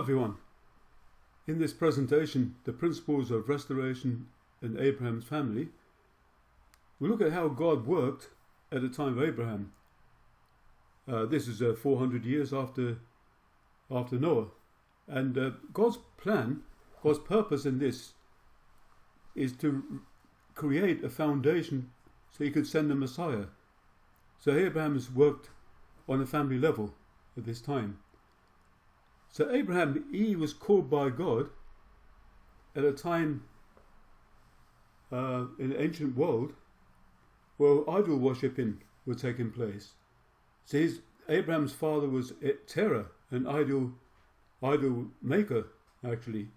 everyone. In this presentation, the principles of restoration in Abraham's family, we look at how God worked at the time of Abraham. This is 400 years after Noah. And God's plan, God's purpose in this is to create a foundation so he could send the Messiah. So Abraham has worked on a family level at this time. So Abraham, he was called by God at a time in the ancient world where idol worshipping was taking place. So Abraham's father was Terah, an idol maker, actually.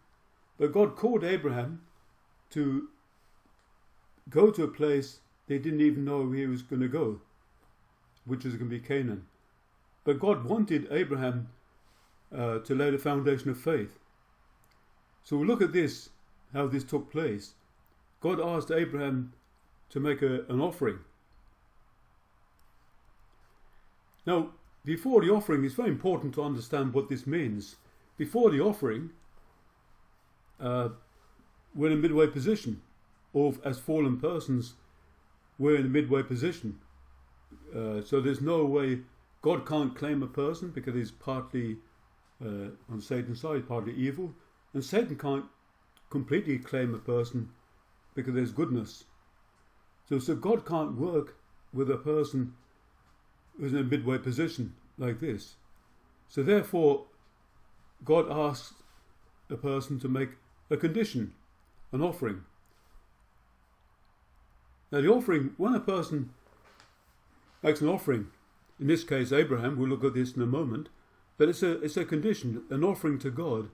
But God called Abraham to go to a place they didn't even know he was going to go, which is going to be Canaan. But God wanted Abraham to lay the foundation of faith. So we'll look at this, how this took place. God asked Abraham to make an offering. Now, before the offering, it's very important to understand what this means. Before the offering, we're in a midway position, or as fallen persons, we're in a midway position. So there's no way, God can't claim a person because he's partly on Satan's side, partly evil, and Satan can't completely claim a person because there's goodness. So God can't work with a person who's in a midway position like this. So therefore, God asks a person to make a condition, an offering. Now the offering, when a person makes an offering, in this case Abraham, we'll look at this in a moment, but it's a condition, an offering to God.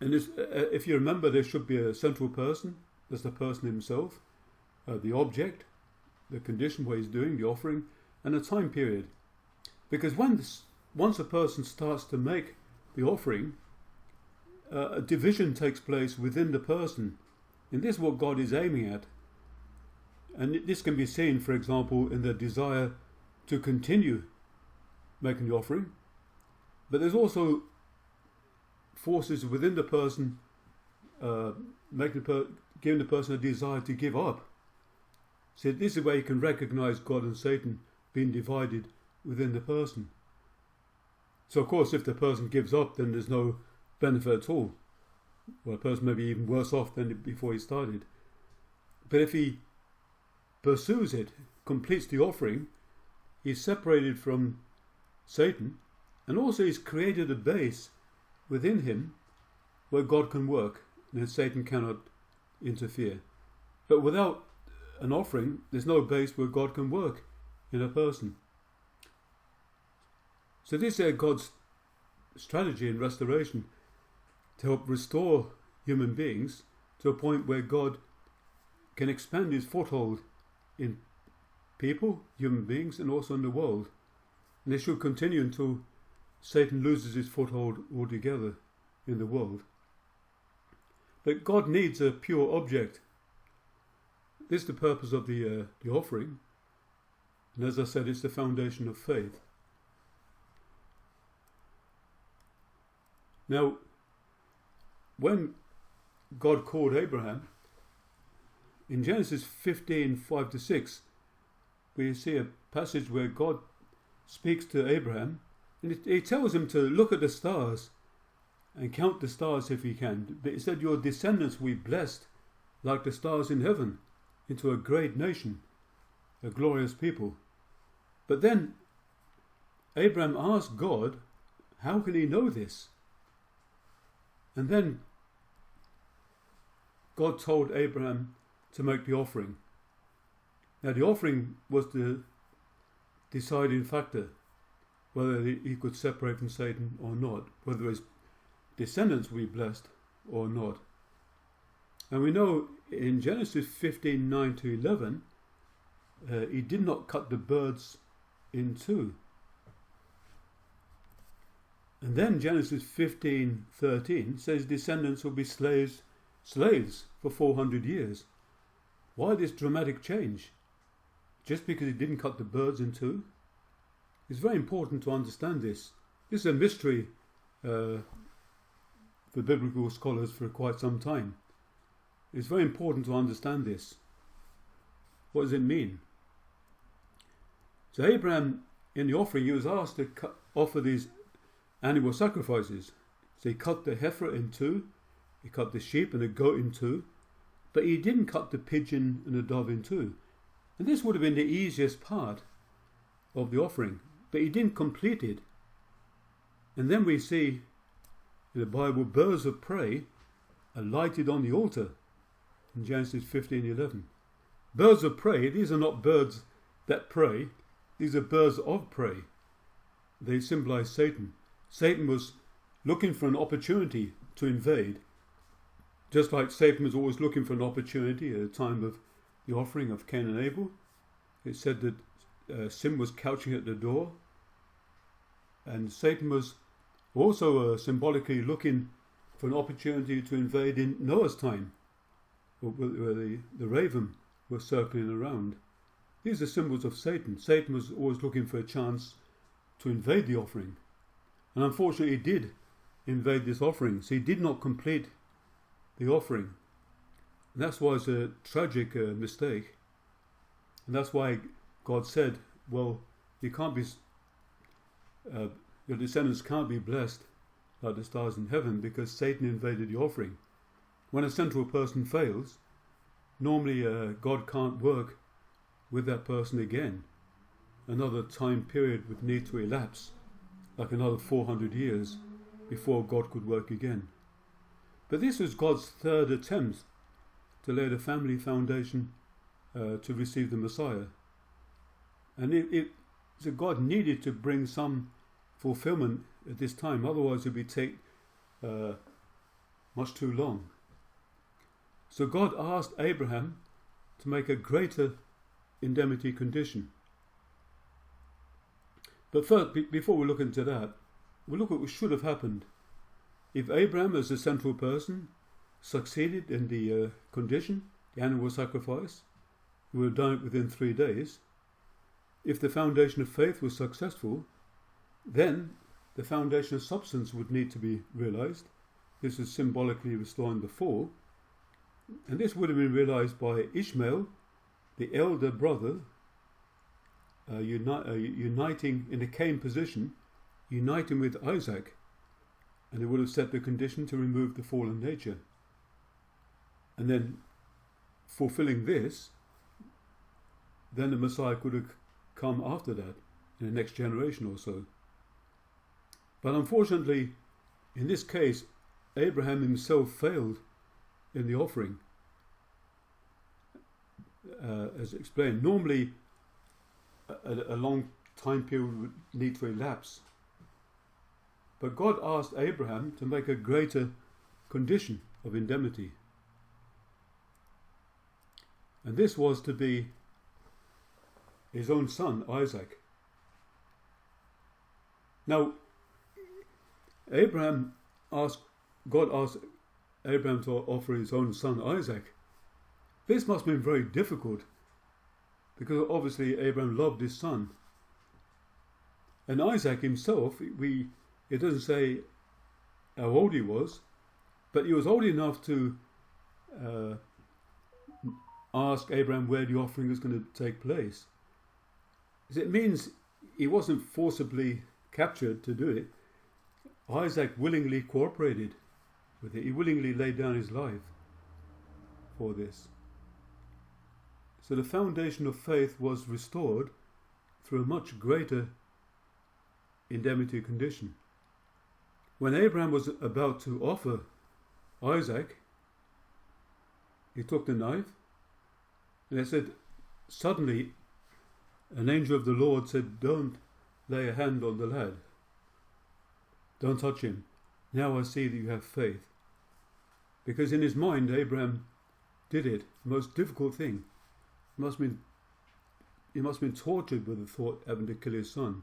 And if you remember, there should be a central person. That's the person himself, the object, the condition, what he's doing, the offering, and a time period. Because once a person starts to make the offering, a division takes place within the person. And this is what God is aiming at. And this can be seen, for example, in the desire to continue making the offering. But there's also forces within the person giving the person a desire to give up. So this is where you can recognize God and Satan being divided within the person. So of course, if the person gives up, then there's no benefit at all. Well, a person may be even worse off than before he started. But if he pursues it, completes the offering, he's separated from Satan, and also he's created a base within him where God can work, and Satan cannot interfere. But without an offering, there's no base where God can work in a person. So this is God's strategy in restoration, to help restore human beings to a point where God can expand his foothold in people, human beings, and also in the world. And this should continue until Satan loses his foothold altogether in the world. But God needs a pure object. This is the purpose of the offering. And as I said, it's the foundation of faith. Now, when God called Abraham, in Genesis 15:5-6, we see a passage where God speaks to Abraham, and he tells him to look at the stars and count the stars if he can. But he said, your descendants will be blessed like the stars in heaven, into a great nation, a glorious people. But then Abraham asked God, how can he know this? And then God told Abraham to make the offering. Now the offering was the deciding factor whether he could separate from Satan or not, whether his descendants will be blessed or not. And we know in Genesis 15:9-11, he did not cut the birds in two. And then Genesis 15:13 says descendants will be slaves for 400 years. Why this dramatic change? Just because he didn't cut the birds in two? It's very important to understand this. This is a mystery for biblical scholars for quite some time. It's very important to understand this. What does it mean? So Abraham, in the offering, he was asked to offer these animal sacrifices. So he cut the heifer in two, he cut the sheep and the goat in two, but he didn't cut the pigeon and the dove in two. And this would have been the easiest part of the offering, but he didn't complete it. And then we see in the Bible birds of prey are lighted on the altar in Genesis 15:11. Birds of prey, these are not birds that prey, these are birds of prey. They symbolize Satan. Satan was looking for an opportunity to invade, just like Satan was always looking for an opportunity at the time of the offering of Cain and Abel. It said that sin was couching at the door, and Satan was also symbolically looking for an opportunity to invade in Noah's time, where the raven was circling around. These are symbols of Satan. Satan was always looking for a chance to invade the offering. And unfortunately he did invade this offering. So he did not complete the offering. And that's why it's a tragic mistake. And that's why God said, well, you can't be, your descendants can't be blessed like the stars in heaven, because Satan invaded the offering. When a central person fails, normally God can't work with that person again. Another time period would need to elapse, like another 400 years, before God could work again. But this was God's third attempt to lay the family foundation to receive the Messiah. And so God needed to bring some fulfillment at this time, otherwise it would take much too long. So God asked Abraham to make a greater indemnity condition. But first, before we look into that, we'll look at what should have happened. If Abraham, as a central person, succeeded in the condition, the animal sacrifice, he would have done it within 3 days. If the foundation of faith was successful, then the foundation of substance would need to be realized. This is symbolically restoring the fall. And this would have been realized by Ishmael, the elder brother, uniting in the Cain position, uniting with Isaac, and it would have set the condition to remove the fallen nature. And then, fulfilling this, then the Messiah could have come after that, in the next generation or so. But unfortunately, in this case, Abraham himself failed in the offering. As explained, normally a long time period would need to elapse. But God asked Abraham to make a greater condition of indemnity. And this was to be his own son, Isaac. Now, God asked Abraham to offer his own son, Isaac. This must have been very difficult, because obviously Abraham loved his son. And Isaac himself, it doesn't say how old he was, but he was old enough to ask Abraham where the offering was going to take place. It means he wasn't forcibly captured to do it. Isaac willingly cooperated with it. He willingly laid down his life for this. So the foundation of faith was restored through a much greater indemnity condition. When Abraham was about to offer Isaac, he took the knife, and it said, suddenly an angel of the Lord said, "Don't lay a hand on the lad. Don't touch him. Now I see that you have faith." Because in his mind, Abraham did it. The most difficult thing. He must have been tortured with the thought of having to kill his son.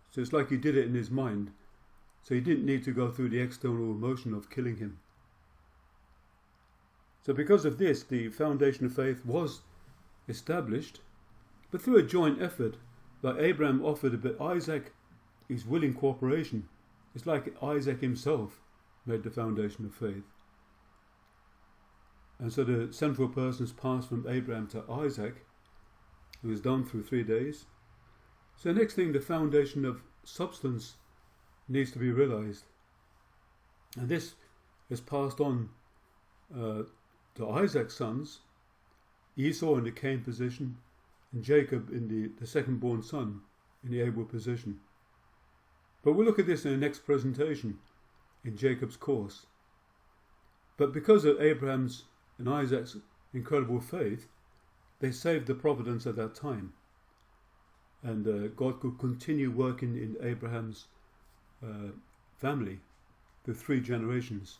So it's like he did it in his mind. So he didn't need to go through the external emotion of killing him. So because of this, the foundation of faith was established, but through a joint effort, like Abraham offered, but Isaac, his willing cooperation It's like Isaac himself made the foundation of faith. And so the central person is passed from Abraham to Isaac, who is done through 3 days. So the next thing, the foundation of substance needs to be realized. And this is passed on to Isaac's sons, Esau in the Cain position, and Jacob in the second-born son in the Abel position. But we'll look at this in the next presentation, in Jacob's course. But because of Abraham's and Isaac's incredible faith, they saved the providence at that time. And God could continue working in Abraham's family through 3 generations.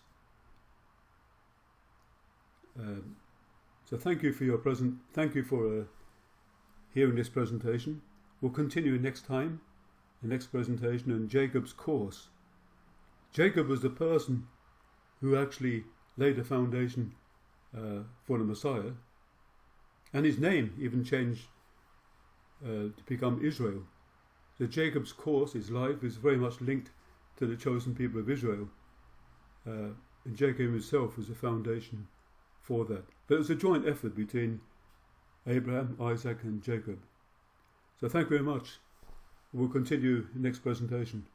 So thank you for hearing this presentation. We'll continue next time, the next presentation, in Jacob's course. Jacob was the person who actually laid the foundation for the Messiah, and his name even changed to become Israel. So Jacob's course, his life, is very much linked to the chosen people of Israel. And Jacob himself was the foundation for that. But it was a joint effort between Abraham, Isaac and Jacob. So thank you very much. We'll continue the next presentation.